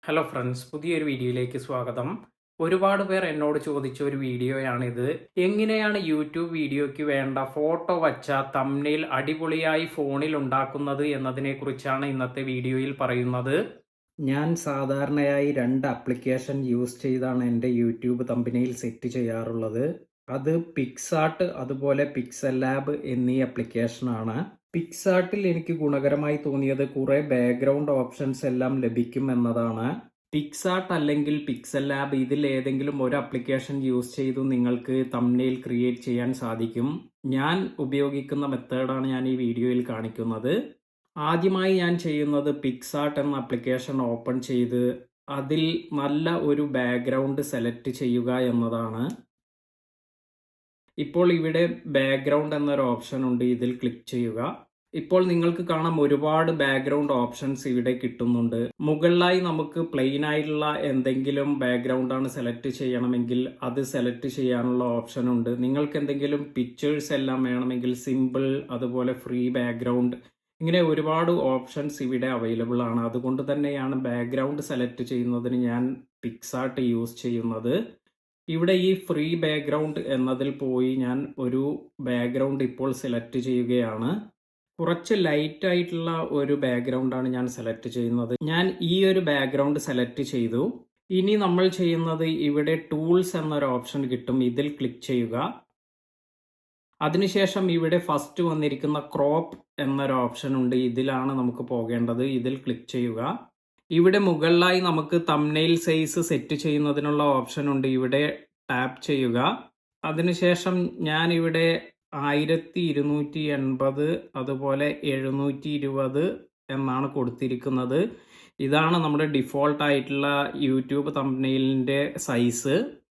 Hello friends, പുതിയൊരു വീഡിയോയിലേക്ക് സ്വാഗതം. ഒരുപാട് പേർ എന്നോട് ചോദിച്ച ഒരു വീഡിയോയാണിത്. എങ്ങനെയാണ് യൂട്യൂബ് വീഡിയോയ്ക്ക് വേണ്ട ഫോട്ടോ വച്ച തംബ്നെയിൽ അടിപൊളിയായി ഫോണിൽ ഉണ്ടാക്കുന്നത് എന്നതിനെക്കുറിച്ചാണ് ഇന്നത്തെ വീഡിയോയിൽ പറയുന്നത്. ഞാൻ സാധാരണയായി 2 ആപ്ലിക്കേഷൻ യൂസ് ചെയ്താണ് എൻ്റെ യൂട്യൂബ് തംബ്നെയിൽ സെറ്റ് ചെയ്യാറുള്ളത്. അത് പിക്സാർട്ട് അതുപോലെ പിക്സൽ ലാബ് എന്നീ ആപ്ലിക്കേഷനാണ്. പിക്സാർട്ടിൽ എനിക്ക് ഗുണകരമായി തോന്നിയത് കുറേ ബാക്ക്ഗ്രൗണ്ട് ഓപ്ഷൻസ് എല്ലാം ലഭിക്കും എന്നതാണ്. പിക്സാർട്ട് അല്ലെങ്കിൽ പിക്സൽ ലാബ് ഇതിൽ ഏതെങ്കിലും ഒരു ആപ്ലിക്കേഷൻ യൂസ് ചെയ്തു നിങ്ങൾക്ക് തംബ്നെയിൽ ക്രിയേറ്റ് ചെയ്യാൻ സാധിക്കും. ഞാൻ ഉപയോഗിക്കുന്ന മെത്തേഡാണ് ഞാൻ ഈ വീഡിയോയിൽ കാണിക്കുന്നത്. ആദ്യമായി ഞാൻ ചെയ്യുന്നത് പിക്സാർട്ട് എന്ന ആപ്ലിക്കേഷൻ ഓപ്പൺ ചെയ്ത് അതിൽ നല്ല ഒരു ബാക്ക്ഗ്രൗണ്ട് സെലക്ട് ചെയ്യുക എന്നതാണ്. ഇപ്പോൾ ഇവിടെ ബാക്ക്ഗ്രൗണ്ട് എന്നൊരു ഓപ്ഷൻ ഉണ്ട്, ഇതിൽ ക്ലിക്ക് ചെയ്യുക. ഇപ്പോൾ നിങ്ങൾക്ക് കാണാം ഒരുപാട് ബാക്ക്ഗ്രൗണ്ട് ഓപ്ഷൻസ് ഇവിടെ കിട്ടുന്നുണ്ട്. മുകളിലായി നമുക്ക് പ്ലെയിൻ ആയിട്ടുള്ള എന്തെങ്കിലും ബാക്ക്ഗ്രൗണ്ട് ആണ് സെലക്ട് ചെയ്യണമെങ്കിൽ അത് സെലക്ട് ചെയ്യാനുള്ള ഓപ്ഷൻ ഉണ്ട്. നിങ്ങൾക്ക് എന്തെങ്കിലും പിക്ചേഴ്സ് എല്ലാം വേണമെങ്കിൽ സിമ്പിൾ, അതുപോലെ ഫ്രീ ബാക്ക്ഗ്രൗണ്ട്, ഇങ്ങനെ ഒരുപാട് ഓപ്ഷൻസ് ഇവിടെ അവൈലബിൾ ആണ്. അതുകൊണ്ട് തന്നെയാണ് ബാക്ക്ഗ്രൗണ്ട് സെലക്ട് ചെയ്യുന്നതിന് ഞാൻ പിക്സാർട്ട് യൂസ് ചെയ്യുന്നത്. ഇവിടെ ഈ ഫ്രീ ബാക്ക്ഗ്രൗണ്ട് എന്നതിൽ പോയി ഞാൻ ഒരു ബാക്ക്ഗ്രൗണ്ട് ഇപ്പോൾ സെലക്ട് ചെയ്യുകയാണ്. കുറച്ച് ലൈറ്റ് ആയിട്ടുള്ള ഒരു ബാക്ക്ഗ്രൗണ്ടാണ് ഞാൻ സെലക്ട് ചെയ്യുന്നത്. ഞാൻ ഈ ഒരു ബാക്ക്ഗ്രൗണ്ട് സെലക്ട് ചെയ്തു. ഇനി നമ്മൾ ചെയ്യുന്നത് ഇവിടെ ടൂൾസ് എന്നൊരു ഓപ്ഷൻ കിട്ടും, ഇതിൽ ക്ലിക്ക് ചെയ്യുക. അതിനുശേഷം ഇവിടെ ഫസ്റ്റ് വന്നിരിക്കുന്ന ക്രോപ്പ് എന്നൊരു ഓപ്ഷൻ ഉണ്ട്, ഇതിലാണ് നമുക്ക് പോകേണ്ടത്. ഇതിൽ ക്ലിക്ക് ചെയ്യുക. ഇവിടെ മുകളിലായി നമുക്ക് തംബ്നെയിൽ സൈസ് സെറ്റ് ചെയ്യുന്നതിനുള്ള ഓപ്ഷൻ ഉണ്ട്, ഇവിടെ ടാപ്പ് ചെയ്യുക. അതിനുശേഷം ഞാൻ ഇവിടെ 1280 അതുപോലെ 720 എന്നാണ് കൊടുത്തിരിക്കുന്നത്. ഇതാണ് നമ്മുടെ ഡിഫോൾട്ട് ആയിട്ടുള്ള യൂട്യൂബ് തംബ്നെയിലിൻ്റെ സൈസ്.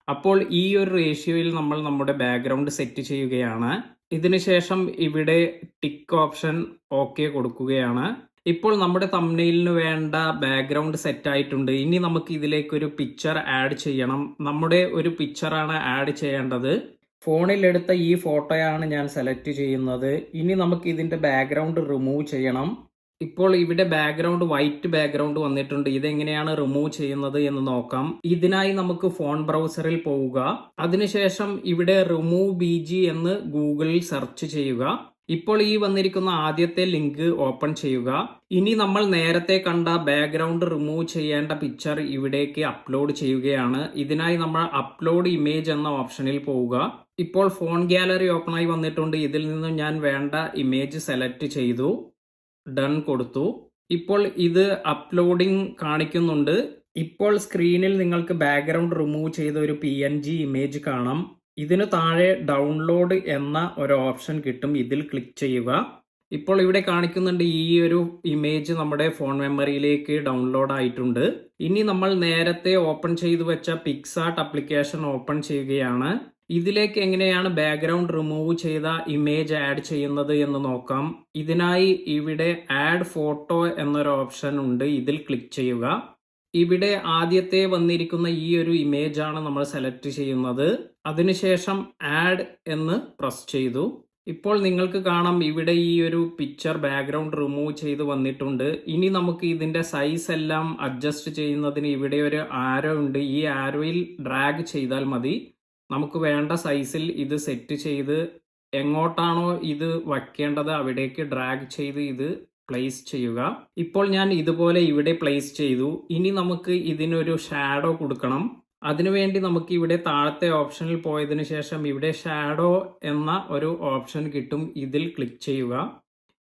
അപ്പോൾ ഈ ഒരു റേഷ്യോയിൽ നമ്മൾ നമ്മുടെ ബാക്ക്ഗ്രൗണ്ട് സെറ്റ് ചെയ്യുകയാണ്. ഇതിനുശേഷം ഇവിടെ ടിക്ക് ഓപ്ഷൻ ഓക്കെ കൊടുക്കുകയാണ്. ഇപ്പോൾ നമ്മുടെ തംബ്നെയിലിന് വേണ്ട ബാക്ക്ഗ്രൗണ്ട് സെറ്റ് ആയിട്ടുണ്ട്. ഇനി നമുക്ക് ഇതിലേക്ക് ഒരു പിക്ചർ ആഡ് ചെയ്യണം. നമ്മുടെ ഒരു പിക്ചറാണ് ആഡ് ചെയ്യേണ്ടത്. ഫോണിൽ എടുത്ത ഈ ഫോട്ടോയാണ് ഞാൻ സെലക്ട് ചെയ്യുന്നത്. ഇനി നമുക്ക് ഇതിന്റെ ബാക്ക്ഗ്രൗണ്ട് റിമൂവ് ചെയ്യണം. ഇപ്പോൾ ഇവിടെ ബാക്ക്ഗ്രൗണ്ട് വൈറ്റ് ബാക്ക്ഗ്രൗണ്ട് വന്നിട്ടുണ്ട്. ഇതെങ്ങനെയാണ് റിമൂവ് ചെയ്യുന്നത് എന്ന് നോക്കാം. ഇതിനായി നമുക്ക് ഫോൺ ബ്രൗസറിൽ പോവുക. അതിനുശേഷം ഇവിടെ റിമൂവ് BG എന്ന് ഗൂഗിളിൽ സെർച്ച് ചെയ്യുക. ഇപ്പോൾ ഈ വന്നിരിക്കുന്ന ആദ്യത്തെ ലിങ്ക് ഓപ്പൺ ചെയ്യുക. ഇനി നമ്മൾ നേരത്തെ കണ്ട ബാക്ക്ഗ്രൗണ്ട് റിമൂവ് ചെയ്യേണ്ട പിക്ചർ ഇവിടേക്ക് അപ്ലോഡ് ചെയ്യുകയാണ്. ഇതിനായി നമ്മൾ അപ്ലോഡ് ഇമേജ് എന്ന ഓപ്ഷനിൽ പോവുക. ഇപ്പോൾ ഫോൺ ഗാലറി ഓപ്പൺ ആയി വന്നിട്ടുണ്ട്. ഇതിൽ നിന്ന് ഞാൻ വേണ്ട ഇമേജ് സെലക്ട് ചെയ്തു, ഡൺ കൊടുത്തു. ഇപ്പോൾ ഇത് അപ്ലോഡിംഗ് കാണിക്കുന്നുണ്ട്. ഇപ്പോൾ സ്ക്രീനിൽ നിങ്ങൾക്ക് ബാക്ക്ഗ്രൗണ്ട് റിമൂവ് ചെയ്ത ഒരു PNG ഇമേജ് കാണാം. ഇതിന് താഴെ ഡൗൺലോഡ് എന്ന ഒരു ഓപ്ഷൻ കിട്ടും, ഇതിൽ ക്ലിക്ക് ചെയ്യുക. ഇപ്പോൾ ഇവിടെ കാണിക്കുന്നുണ്ട് ഈ ഒരു ഇമേജ് നമ്മുടെ ഫോൺ മെമ്മറിയിലേക്ക് ഡൗൺലോഡ് ആയിട്ടുണ്ട്. ഇനി നമ്മൾ നേരത്തെ ഓപ്പൺ ചെയ്തു വെച്ച പിക്സാർട്ട് ആപ്ലിക്കേഷൻ ഓപ്പൺ ചെയ്യുകയാണ്. ഇതിലേക്ക് എങ്ങനെയാണ് ബാക്ക്ഗ്രൗണ്ട് റിമൂവ് ചെയ്ത ഇമേജ് ആഡ് ചെയ്യുന്നത് എന്ന് നോക്കാം. ഇതിനായി ഇവിടെ ആഡ് ഫോട്ടോ എന്നൊരു ഓപ്ഷൻ ഉണ്ട്, ഇതിൽ ക്ലിക്ക് ചെയ്യുക. ഇവിടെ ആദ്യത്തെ വന്നിരിക്കുന്ന ഈ ഒരു ഇമേജ് ആണ് നമ്മൾ സെലക്ട് ചെയ്യുന്നത്. അതിനുശേഷം ആഡ് എന്ന് പ്രസ് ചെയ്തു. ഇപ്പോൾ നിങ്ങൾക്ക് കാണാം ഇവിടെ ഈ ഒരു പിക്ചർ ബാക്ക്ഗ്രൗണ്ട് റിമൂവ് ചെയ്ത് വന്നിട്ടുണ്ട്. ഇനി നമുക്ക് ഇതിന്റെ സൈസ് എല്ലാം അഡ്ജസ്റ്റ് ചെയ്യുന്നതിന് ഇവിടെ ഒരു ആരോ ഉണ്ട്. ഈ ആരോയിൽ ഡ്രാഗ് ചെയ്താൽ മതി. നമുക്ക് വേണ്ട സൈസിൽ ഇത് സെറ്റ് ചെയ്ത് എങ്ങോട്ടാണോ ഇത് വയ്ക്കേണ്ടത് അവിടേക്ക് ഡ്രാഗ് ചെയ്ത് ഇത് പ്ലേസ് ചെയ്യുക. ഇപ്പോൾ ഞാൻ ഇതുപോലെ ഇവിടെ പ്ലേസ് ചെയ്തു. ഇനി നമുക്ക് ഇതിനൊരു ഷാഡോ കൊടുക്കണം. അതിനുവേണ്ടി നമുക്ക് ഇവിടെ താഴത്തെ ഓപ്ഷനിൽ പോയതിനു ശേഷം ഇവിടെ ഷാഡോ എന്ന ഒരു ഓപ്ഷൻ കിട്ടും, ഇതിൽ ക്ലിക്ക് ചെയ്യുക.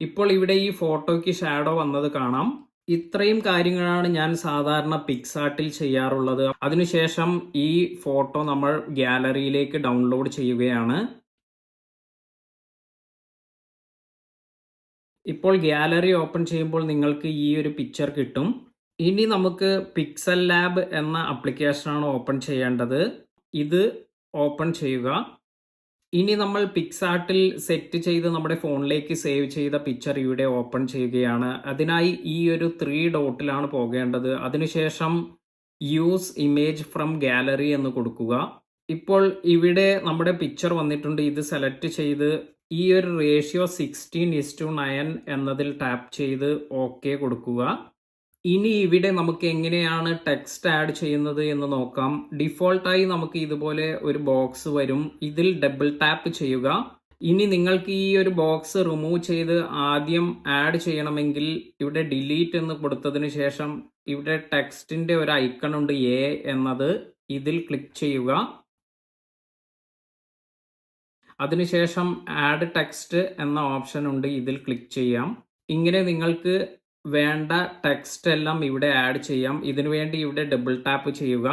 ഇപ്പോൾ ഇവിടെ ഈ ഫോട്ടോയ്ക്ക് ഷാഡോ വന്നത് കാണാം. ഇത്രയും കാര്യങ്ങളാണ് ഞാൻ സാധാരണ പിക്സാർട്ടിൽ ചെയ്യാറുള്ളത്. അതിനുശേഷം ഈ ഫോട്ടോ നമ്മൾ ഗാലറിയിലേക്ക് ഡൗൺലോഡ് ചെയ്യുകയാണ്. ഇപ്പോൾ ഗാലറി ഓപ്പൺ ചെയ്യുമ്പോൾ നിങ്ങൾക്ക് ഈ ഒരു പിക്ചർ കിട്ടും. ഇനി നമുക്ക് പിക്സൽ ലാബ് എന്ന ആപ്ലിക്കേഷനാണ് ഓപ്പൺ ചെയ്യേണ്ടത്. ഇത് ഓപ്പൺ ചെയ്യുക. ഇനി നമ്മൾ പിക്സാർട്ടിൽ സെറ്റ് ചെയ്ത് നമ്മുടെ ഫോണിലേക്ക് സേവ് ചെയ്ത പിക്ചർ ഇവിടെ ഓപ്പൺ ചെയ്യുകയാണ്. അതിനായി ഈ ഒരു 3 ഡോട്ടിലാണ് പോകേണ്ടത്. അതിനുശേഷം യൂസ് ഇമേജ് ഫ്രം ഗാലറി എന്ന് കൊടുക്കുക. ഇപ്പോൾ ഇവിടെ നമ്മുടെ പിക്ചർ വന്നിട്ടുണ്ട്, ഇത് സെലക്ട് ചെയ്ത് ഈ ഒരു റേഷ്യോ 16:9 എന്നതിൽ ടാപ്പ് ചെയ്ത് ഓക്കെ കൊടുക്കുക. ഇനി ഇവിടെ നമുക്ക് എങ്ങനെയാണ് ടെക്സ്റ്റ് ആഡ് ചെയ്യുന്നത് എന്ന് നോക്കാം. ഡിഫോൾട്ടായി നമുക്ക് ഇതുപോലെ ഒരു ബോക്സ് വരും. ഇതിൽ ഡബിൾ ടാപ്പ് ചെയ്യുക. ഇനി നിങ്ങൾക്ക് ഈ ഒരു ബോക്സ് റിമൂവ് ചെയ്ത് ആദ്യം ആഡ് ചെയ്യണമെങ്കിൽ ഇവിടെ ഡിലീറ്റ് എന്ന് കൊടുത്തതിന് ശേഷം ഇവിടെ ടെക്സ്റ്റിന്റെ ഒരു ഐക്കൺ ഉണ്ട്, എ എന്നത്. ഇതിൽ ക്ലിക്ക് ചെയ്യുക. അതിനുശേഷം ആഡ് ടെക്സ്റ്റ് എന്ന ഓപ്ഷൻ ഉണ്ട്, ഇതിൽ ക്ലിക്ക് ചെയ്യാം. ഇങ്ങനെ നിങ്ങൾക്ക് വേണ്ട ടെക്സ്റ്റ് എല്ലാം ഇവിടെ ആഡ് ചെയ്യാം. ഇതിനുവേണ്ടി ഇവിടെ ഡബിൾ ടാപ്പ് ചെയ്യുക.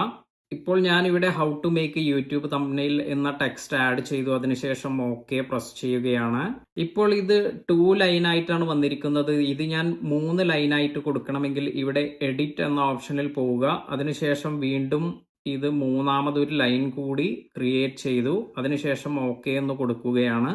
ഇപ്പോൾ ഞാൻ ഇവിടെ how to make YouTube thumbnail എന്ന ടെക്സ്റ്റ് ആഡ് ചെയ്തു. അതിനുശേഷം ഓക്കെ പ്രസ് ചെയ്യുകയാണ്. ഇപ്പോൾ ഇത് 2 ലൈനായിട്ടാണ് വന്നിരിക്കുന്നത്. ഇത് ഞാൻ 3 ലൈനായിട്ട് കൊടുക്കണമെങ്കിൽ ഇവിടെ എഡിറ്റ് എന്ന ഓപ്ഷനിൽ പോവുക. അതിനുശേഷം വീണ്ടും ഇത് മൂന്നാമതൊരു ലൈൻ കൂടി ക്രിയേറ്റ് ചെയ്തു. അതിനുശേഷം ഓക്കെ എന്ന് കൊടുക്കുകയാണ്.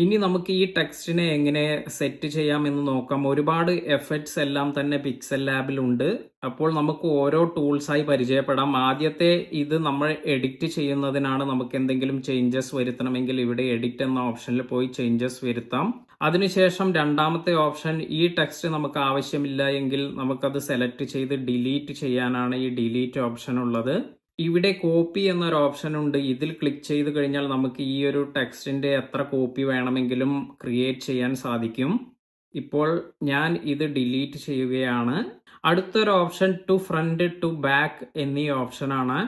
ഇനി നമുക്ക് ഈ ടെക്സ്റ്റിനെ എങ്ങനെ സെറ്റ് ചെയ്യാം എന്ന് നോക്കാം. ഒരുപാട് എഫക്ട്സ് എല്ലാം തന്നെ പിക്സൽ ലാബിൽ ഉണ്ട്. അപ്പോൾ നമുക്ക് ഓരോ ടൂൾസായി പരിചയപ്പെടാം. ആദ്യത്തെ ഇത് നമ്മൾ എഡിറ്റ് ചെയ്യുന്നതിനാണ്. നമുക്ക് എന്തെങ്കിലും ചേഞ്ചസ് വരുത്തണമെങ്കിൽ ഇവിടെ എഡിറ്റ് എന്ന ഓപ്ഷനിൽ പോയി ചേഞ്ചസ് വരുത്താം. അതിനുശേഷം രണ്ടാമത്തെ ഓപ്ഷൻ, ഈ ടെക്സ്റ്റ് നമുക്ക് ആവശ്യമില്ല എങ്കിൽ നമുക്കത് സെലക്ട് ചെയ്ത് ഡിലീറ്റ് ചെയ്യാനാണ് ഈ ഡിലീറ്റ് ഓപ്ഷൻ ഉള്ളത്. ഇവിടെ കോപ്പി എന്നൊരു ഓപ്ഷൻ ഉണ്ട്. ഇതിൽ ക്ലിക്ക് ചെയ്ത് കഴിഞ്ഞാൽ നമുക്ക് ഈ ഒരു ടെക്സ്റ്റിന്റെ എത്ര കോപ്പി വേണമെങ്കിലും ക്രിയേറ്റ് ചെയ്യാൻ സാധിക്കും. ഇപ്പോൾ ഞാൻ ഇത് ഡിലീറ്റ് ചെയ്യുകയാണ്. അടുത്തൊരു option to front to back എന്നീ ഓപ്ഷനാണ്.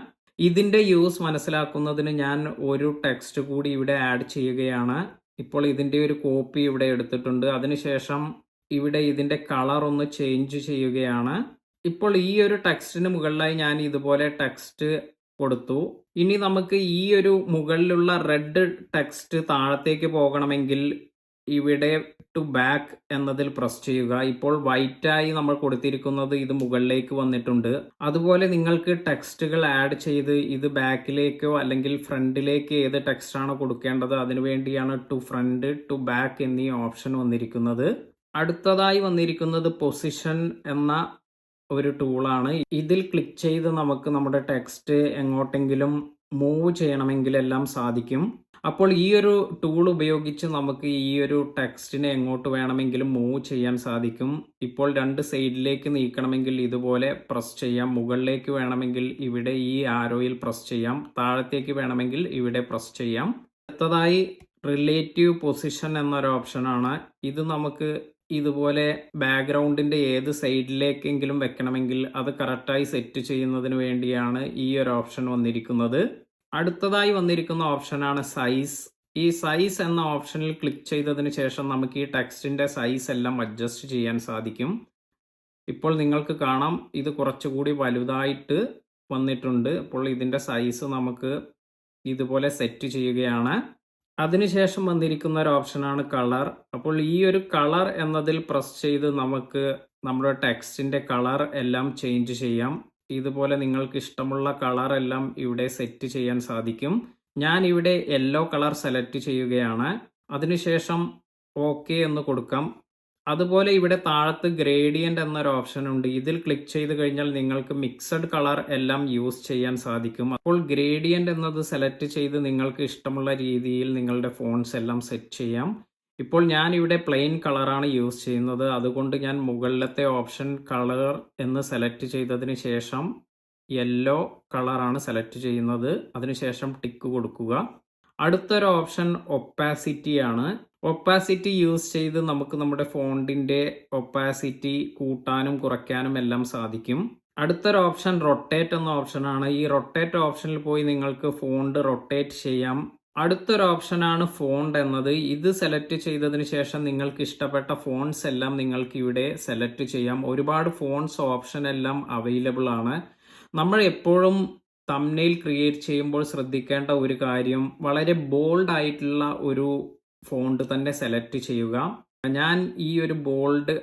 ഇതിന്റെ യൂസ് മനസ്സിലാക്കുന്നതിന് ഞാൻ ഒരു ടെക്സ്റ്റ് കൂടി ഇവിടെ ആഡ് ചെയ്യുകയാണ്. ഇപ്പോൾ ഇതിന്റെ ഒരു കോപ്പി ഇവിടെ എടുത്തിട്ടുണ്ട്. അതിനുശേഷം ഇവിടെ ഇതിന്റെ കളർ ഒന്ന് ചേഞ്ച് ചെയ്യുകയാണ്. ഇപ്പോൾ ഈ ഒരു ടെക്സ്റ്റിന് മുകളിലായി ഞാൻ ഇതുപോലെ ടെക്സ്റ്റ് കൊടുത്തു. ഇനി നമുക്ക് ഈ ഒരു മുകളിലുള്ള റെഡ് ടെക്സ്റ്റ് താഴത്തേക്ക് പോകണമെങ്കിൽ ഇവിടെ ടു ബാക്ക് എന്നതിൽ പ്രസ് ചെയ്യുക. ഇപ്പോൾ വൈറ്റായി നമ്മൾ കൊടുത്തിരിക്കുന്നത് ഇത് മുകളിലേക്ക് വന്നിട്ടുണ്ട്. അതുപോലെ നിങ്ങൾക്ക് ടെക്സ്റ്റുകൾ ആഡ് ചെയ്ത് ഇത് ബാക്കിലേക്കോ അല്ലെങ്കിൽ ഫ്രണ്ടിലേക്ക് ഏത് ടെക്സ്റ്റാണോ കൊടുക്കേണ്ടത് അതിനുവേണ്ടിയാണ് ടു ഫ്രണ്ട് ടു ബാക്ക് എന്നീ ഓപ്ഷൻ വന്നിരിക്കുന്നത്. അടുത്തതായി വന്നിരിക്കുന്നത് പൊസിഷൻ എന്ന ഒരു ടൂളാണ്. ഇതിൽ ക്ലിക്ക് ചെയ്ത് നമുക്ക് നമ്മുടെ ടെക്സ്റ്റ് എങ്ങോട്ടെങ്കിലും മൂവ് ചെയ്യണമെങ്കിൽ എല്ലാം സാധിക്കും. അപ്പോൾ ഈ ഒരു ടൂൾ ഉപയോഗിച്ച് നമുക്ക് ഈ ഒരു ടെക്സ്റ്റിനെ എങ്ങോട്ട് വേണമെങ്കിലും മൂവ് ചെയ്യാൻ സാധിക്കും. ഇപ്പോൾ 2 സൈഡിലേക്ക് നീക്കണമെങ്കിൽ ഇതുപോലെ പ്രസ് ചെയ്യാം. മുകളിലേക്ക് വേണമെങ്കിൽ ഇവിടെ ഈ ആരോയിൽ പ്രസ് ചെയ്യാം. താഴത്തേക്ക് വേണമെങ്കിൽ ഇവിടെ പ്രസ് ചെയ്യാം. അടുത്തതായി റിലേറ്റീവ് പൊസിഷൻ എന്നൊരു ഓപ്ഷനാണ്. ഇത് നമുക്ക് ഇതുപോലെ ബാക്ക്ഗ്രൗണ്ടിന്റെ ഏത് സൈഡിലേക്കെങ്കിലും വെക്കണമെങ്കിൽ അത് കറക്റ്റായി സെറ്റ് ചെയ്യുന്നതിന് വേണ്ടിയാണ് ഈ ഒരു ഓപ്ഷൻ വന്നിരിക്കുന്നത്. അടുത്തതായി വന്നിരിക്കുന്ന ഓപ്ഷനാണ് സൈസ്. ഈ സൈസ് എന്ന ഓപ്ഷനിൽ ക്ലിക്ക് ചെയ്തതിന് ശേഷം നമുക്ക് ഈ ടെക്സ്റ്റിന്റെ സൈസ് എല്ലാം അഡ്ജസ്റ്റ് ചെയ്യാൻ സാധിക്കും. ഇപ്പോൾ നിങ്ങൾക്ക് കാണാം ഇത് കുറച്ചുകൂടി വലുതായിട്ട് വന്നിട്ടുണ്ട്. അപ്പോൾ ഇതിന്റെ സൈസ് നമുക്ക് ഇതുപോലെ സെറ്റ് ചെയ്യുകയാണ്. അതിനുശേഷം വന്നിരിക്കുന്ന ഒരു ഓപ്ഷനാണ് കളർ. അപ്പോൾ ഈ ഒരു കളർ എന്നതിൽ പ്രസ് ചെയ്ത് നമുക്ക് നമ്മുടെ ടെക്സ്റ്റിന്റെ കളർ എല്ലാം ചേഞ്ച് ചെയ്യാം. ഇതുപോലെ നിങ്ങൾക്ക് ഇഷ്ടമുള്ള കളർ എല്ലാം ഇവിടെ സെറ്റ് ചെയ്യാൻ സാധിക്കും. ഞാൻ ഇവിടെ യെല്ലോ കളർ സെലക്ട് ചെയ്യുകയാണ്. അതിനുശേഷം ഓക്കെ എന്ന് കൊടുക്കാം. അതുപോലെ ഇവിടെ താഴത്ത് ഗ്രേഡിയന്റ് എന്നൊരു ഓപ്ഷൻ ഉണ്ട്. ഇതിൽ ക്ലിക്ക് ചെയ്ത് കഴിഞ്ഞാൽ നിങ്ങൾക്ക് മിക്സഡ് കളർ എല്ലാം യൂസ് ചെയ്യാൻ സാധിക്കും. അപ്പോൾ ഗ്രേഡിയന്റ് എന്നത് സെലക്ട് ചെയ്ത് നിങ്ങൾക്ക് ഇഷ്ടമുള്ള രീതിയിൽ നിങ്ങളുടെ ഫോൺസ് എല്ലാം സെറ്റ് ചെയ്യാം. ഇപ്പോൾ ഞാൻ ഇവിടെ പ്ലെയിൻ കളറാണ് യൂസ് ചെയ്യുന്നത്. അതുകൊണ്ട് ഞാൻ മുകളിലത്തെ ഓപ്ഷൻ കളർ എന്ന് സെലക്ട് ചെയ്തതിന് ശേഷം യെല്ലോ കളറാണ് സെലക്ട് ചെയ്യുന്നത്. അതിനുശേഷം ടിക്ക് കൊടുക്കുക. അടുത്തൊരു ഓപ്ഷൻ ഒപ്പാസിറ്റി ആണ്. ഒപ്പാസിറ്റി യൂസ് ചെയ്ത് നമുക്ക് നമ്മുടെ ഫോണ്ടിന്റെ ഒപ്പാസിറ്റി കൂട്ടാനും കുറയ്ക്കാനും എല്ലാം സാധിക്കും. അടുത്തൊരു ഓപ്ഷൻ റൊട്ടേറ്റ് എന്ന ഓപ്ഷനാണ്. ഈ റൊട്ടേറ്റ് ഓപ്ഷനിൽ പോയി നിങ്ങൾക്ക് ഫോണ്ട് റൊട്ടേറ്റ് ചെയ്യാം. അടുത്തൊരു ഓപ്ഷനാണ് ഫോണ്ട് എന്നത്. ഇത് സെലക്ട് ചെയ്തതിന് ശേഷം നിങ്ങൾക്ക് ഇഷ്ടപ്പെട്ട ഫോൺസ് എല്ലാം നിങ്ങൾക്ക് ഇവിടെ സെലക്ട് ചെയ്യാം. ഒരുപാട് ഫോൺസ് ഓപ്ഷൻ എല്ലാം അവൈലബിൾ ആണ്. നമ്മൾ എപ്പോഴും തംബ്നെയിൽ ക്രിയേറ്റ് ചെയ്യുമ്പോൾ ശ്രദ്ധിക്കേണ്ട ഒരു കാര്യം, വളരെ ബോൾഡ് ആയിട്ടുള്ള ഒരു ഫോണ്ട് തന്നെ സെലക്ട് ചെയ്യുക. ഞാൻ ഈ ഒരു ബോൾഡ്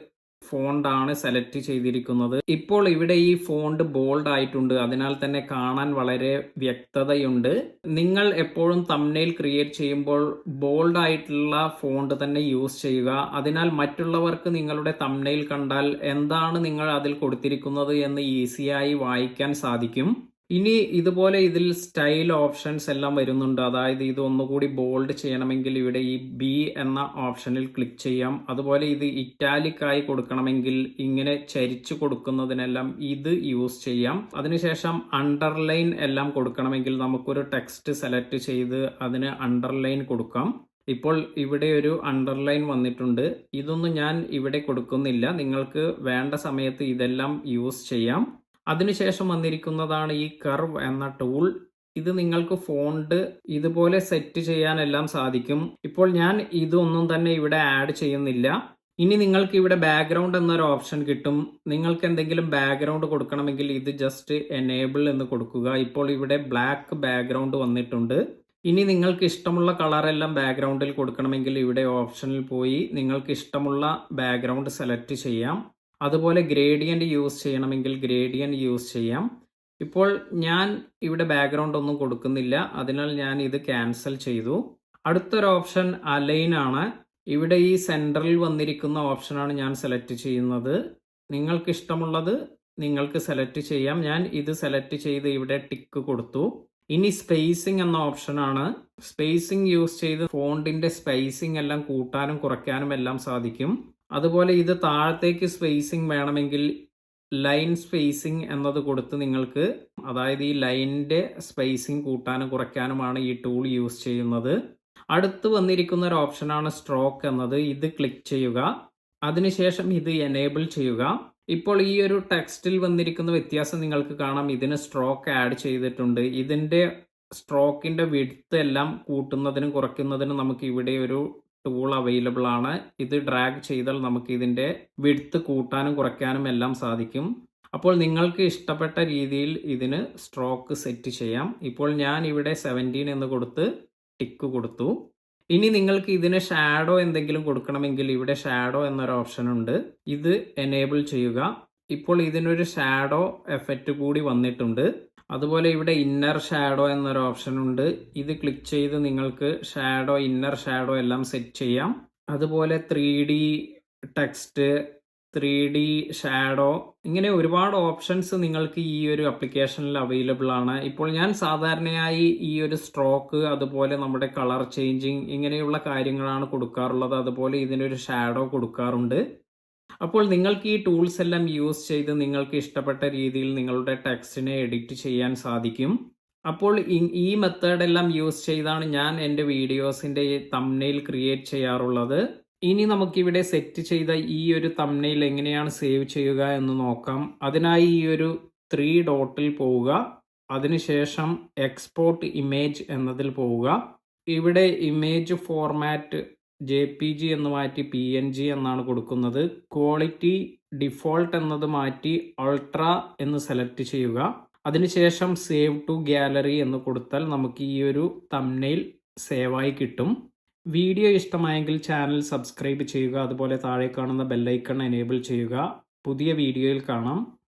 ഫോണ്ടാണ് സെലക്ട് ചെയ്തിരിക്കുന്നത്. ഇപ്പോൾ ഇവിടെ ഈ ഫോണ്ട് ബോൾഡ് ആയിട്ടുണ്ട്. അതിനാൽ തന്നെ കാണാൻ വളരെ വ്യക്തതയുണ്ട്. നിങ്ങൾ എപ്പോഴും തംബ്നെയിൽ ക്രിയേറ്റ് ചെയ്യുമ്പോൾ ബോൾഡ് ആയിട്ടുള്ള ഫോണ്ട് തന്നെ യൂസ് ചെയ്യുക. അതിനാൽ മറ്റുള്ളവർക്ക് നിങ്ങളുടെ തംബ്നെയിൽ കണ്ടാൽ എന്താണ് നിങ്ങൾ അതിൽ കൊടുത്തിരിക്കുന്നത് എന്ന് ഈസിയായി വായിക്കാൻ സാധിക്കും. ഇനി ഇതുപോലെ ഇതിൽ സ്റ്റൈൽ ഓപ്ഷൻസ് എല്ലാം വരുന്നുണ്ട്. അതായത് ഇത് ഒന്നുകൂടി ബോൾഡ് ചെയ്യണമെങ്കിൽ ഇവിടെ ഈ ബി എന്ന ഓപ്ഷനിൽ ക്ലിക്ക് ചെയ്യാം. അതുപോലെ ഇത് ഇറ്റാലിക് ആയി കൊടുക്കണമെങ്കിൽ ഇങ്ങനെ ചരിച്ചു കൊടുക്കുന്നതിനെല്ലാം ഇത് യൂസ് ചെയ്യാം. അതിനുശേഷം അണ്ടർലൈൻ എല്ലാം കൊടുക്കണമെങ്കിൽ നമുക്കൊരു ടെക്സ്റ്റ് സെലക്ട് ചെയ്ത് അതിന് അണ്ടർലൈൻ കൊടുക്കാം. ഇപ്പോൾ ഇവിടെ ഒരു അണ്ടർലൈൻ വന്നിട്ടുണ്ട്. ഇതൊന്നും ഞാൻ ഇവിടെ കൊടുക്കുന്നില്ല. നിങ്ങൾക്ക് വേണ്ട സമയത്ത് ഇതെല്ലാം യൂസ് ചെയ്യാം. അതിനുശേഷം വന്നിരിക്കുന്നതാണ് ഈ കർവ് എന്ന ടൂൾ. ഇത് നിങ്ങൾക്ക് ഫോണ്ട് ഇതുപോലെ സെറ്റ് ചെയ്യാനെല്ലാം സാധിക്കും. ഇപ്പോൾ ഞാൻ ഇതൊന്നും തന്നെ ഇവിടെ ആഡ് ചെയ്യുന്നില്ല. ഇനി നിങ്ങൾക്ക് ഇവിടെ ബാക്ക്ഗ്രൗണ്ട് എന്നൊരു ഓപ്ഷൻ കിട്ടും. നിങ്ങൾക്ക് എന്തെങ്കിലും ബാക്ക്ഗ്രൗണ്ട് കൊടുക്കണമെങ്കിൽ ഇത് ജസ്റ്റ് എനേബിൾ എന്ന് കൊടുക്കുക. ഇപ്പോൾ ഇവിടെ ബ്ലാക്ക് ബാക്ക്ഗ്രൗണ്ട് വന്നിട്ടുണ്ട്. ഇനി നിങ്ങൾക്ക് ഇഷ്ടമുള്ള കളറെല്ലാം ബാക്ക്ഗ്രൗണ്ടിൽ കൊടുക്കണമെങ്കിൽ ഇവിടെ ഓപ്ഷനിൽ പോയി നിങ്ങൾക്ക് ഇഷ്ടമുള്ള ബാക്ക്ഗ്രൗണ്ട് സെലക്ട് ചെയ്യാം. അതുപോലെ ഗ്രേഡിയന്റ് യൂസ് ചെയ്യണമെങ്കിൽ ഗ്രേഡിയന്റ് യൂസ് ചെയ്യാം. ഇപ്പോൾ ഞാൻ ഇവിടെ ബാക്ക്ഗ്രൗണ്ട് ഒന്നും കൊടുക്കുന്നില്ല. അതിനാൽ ഞാൻ ഇത് ക്യാൻസൽ ചെയ്തു. അടുത്തൊരു ഓപ്ഷൻ അലൈൻ ആണ്. ഇവിടെ ഈ സെൻറ്ററിൽ വന്നിരിക്കുന്ന ഓപ്ഷനാണ് ഞാൻ സെലക്ട് ചെയ്യുന്നത്. നിങ്ങൾക്ക് ഇഷ്ടമുള്ളത് നിങ്ങൾക്ക് സെലക്ട് ചെയ്യാം. ഞാൻ ഇത് സെലക്ട് ചെയ്ത് ഇവിടെ ടിക്ക് കൊടുത്തു. ഇനി സ്പേസിംഗ് എന്ന ഓപ്ഷനാണ്. സ്പേസിംഗ് യൂസ് ചെയ്ത് ഫോണ്ടിന്റെ സ്പേസിംഗ് എല്ലാം കൂട്ടാനും കുറയ്ക്കാനും എല്ലാം സാധിക്കും. അതുപോലെ ഇത് താഴത്തേക്ക് സ്പേസിംഗ് വേണമെങ്കിൽ ലൈൻ സ്പേസിംഗ് എന്നത് കൊടുത്ത് നിങ്ങൾക്ക്, അതായത് ഈ ലൈനിന്റെ സ്പേസിംഗ് കൂട്ടാനും കുറയ്ക്കാനുമാണ് ഈ ടൂൾ യൂസ് ചെയ്യുന്നത്. അടുത്ത് വന്നിരിക്കുന്ന ഒരു ഓപ്ഷനാണ് സ്ട്രോക്ക് എന്നത്. ഇത് ക്ലിക്ക് ചെയ്യുക. അതിനുശേഷം ഇത് എനേബിൾ ചെയ്യുക. ഇപ്പോൾ ഈ ഒരു ടെക്സ്റ്റിൽ വന്നിരിക്കുന്ന വ്യത്യാസം നിങ്ങൾക്ക് കാണാം. ഇതിന് സ്ട്രോക്ക് ആഡ് ചെയ്തിട്ടുണ്ട്. ഇതിന്റെ സ്ട്രോക്കിന്റെ വിഡ്ത്ത് എല്ലാം കൂട്ടുന്നതിനും കുറയ്ക്കുന്നതിനും നമുക്ക് ഇവിടെ ഒരു ടൂൾ അവൈലബിൾ ആണ്. ഇത് ഡ്രാഗ് ചെയ്താൽ നമുക്ക് ഇതിന്റെ വിഡ്ത്ത് കൂട്ടാനും കുറയ്ക്കാനും എല്ലാം സാധിക്കും. അപ്പോൾ നിങ്ങൾക്ക് ഇഷ്ടപ്പെട്ട രീതിയിൽ ഇതിന് സ്ട്രോക്ക് സെറ്റ് ചെയ്യാം. ഇപ്പോൾ ഞാൻ ഇവിടെ 17 എന്ന് കൊടുത്ത് ടിക്ക് കൊടുത്തു. ഇനി നിങ്ങൾക്ക് ഇതിന് ഷാഡോ എന്തെങ്കിലും കൊടുക്കണമെങ്കിൽ ഇവിടെ ഷാഡോ എന്നൊരു ഓപ്ഷൻ ഉണ്ട്. ഇത് എനേബിൾ ചെയ്യുക. ഇപ്പോൾ ഇതിനൊരു ഷാഡോ എഫക്റ്റ് കൂടി വന്നിട്ടുണ്ട്. അതുപോലെ ഇവിടെ ഇന്നർ ഷാഡോ എന്നൊരു ഓപ്ഷൻ ഉണ്ട്. ഇത് ക്ലിക്ക് ചെയ്ത് നിങ്ങൾക്ക് ഷാഡോ, ഇന്നർ ഷാഡോ എല്ലാം സെറ്റ് ചെയ്യാം. അതുപോലെ 3D ടെക്സ്റ്റ്, 3D ഷാഡോ, ഇങ്ങനെ ഒരുപാട് ഓപ്ഷൻസ് നിങ്ങൾക്ക് ഈ ഒരു ആപ്ലിക്കേഷനിൽ അവൈലബിൾ ആണ്. ഇപ്പോൾ ഞാൻ സാധാരണയായി ഈ ഒരു സ്ട്രോക്ക്, അതുപോലെ നമ്മുടെ കളർ ചേഞ്ചിങ്, ഇങ്ങനെയുള്ള കാര്യങ്ങളാണ് കൊടുക്കാറുള്ളത്. അതുപോലെ ഇതിനൊരു ഷാഡോ കൊടുക്കാറുണ്ട്. അപ്പോൾ നിങ്ങൾക്ക് ഈ ടൂൾസ് എല്ലാം യൂസ് ചെയ്ത് നിങ്ങൾക്ക് ഇഷ്ടപ്പെട്ട രീതിയിൽ നിങ്ങളുടെ ടെക്സ്റ്റിനെ എഡിറ്റ് ചെയ്യാൻ സാധിക്കും. അപ്പോൾ ഈ മെത്തേഡ് എല്ലാം യൂസ് ചെയ്താണ് ഞാൻ എൻ്റെ വീഡിയോസിൻ്റെ തംബ്നെയിൽ ക്രിയേറ്റ് ചെയ്യാറുള്ളത്. ഇനി നമുക്കിവിടെ സെറ്റ് ചെയ്ത ഈ ഒരു തംബ്നെയിൽ എങ്ങനെയാണ് സേവ് ചെയ്യുക എന്ന് നോക്കാം. അതിനായി ഈ ഒരു 3 ഡോട്ടിൽ പോവുക. അതിനുശേഷം എക്സ്പോർട്ട് ഇമേജ് എന്നതിൽ പോവുക. ഇവിടെ ഇമേജ് ഫോർമാറ്റ് JPG എന്ന് മാറ്റി PNG എന്നാണ് കൊടുക്കുന്നത്. ക്വാളിറ്റി ഡിഫോൾട്ട് എന്നത് മാറ്റി അൾട്രാ എന്ന് സെലക്ട് ചെയ്യുക. അതിനുശേഷം സേവ് ടു ഗാലറി എന്ന് കൊടുത്താൽ നമുക്ക് ഈ ഒരു തംബ്നെയിൽ സേവായി കിട്ടും. വീഡിയോ ഇഷ്ടമായെങ്കിൽ ചാനൽ സബ്സ്ക്രൈബ് ചെയ്യുക. അതുപോലെ താഴെ കാണുന്ന ബെല്ലൈക്കൺ എനേബിൾ ചെയ്യുക. പുതിയ വീഡിയോയിൽ കാണാം.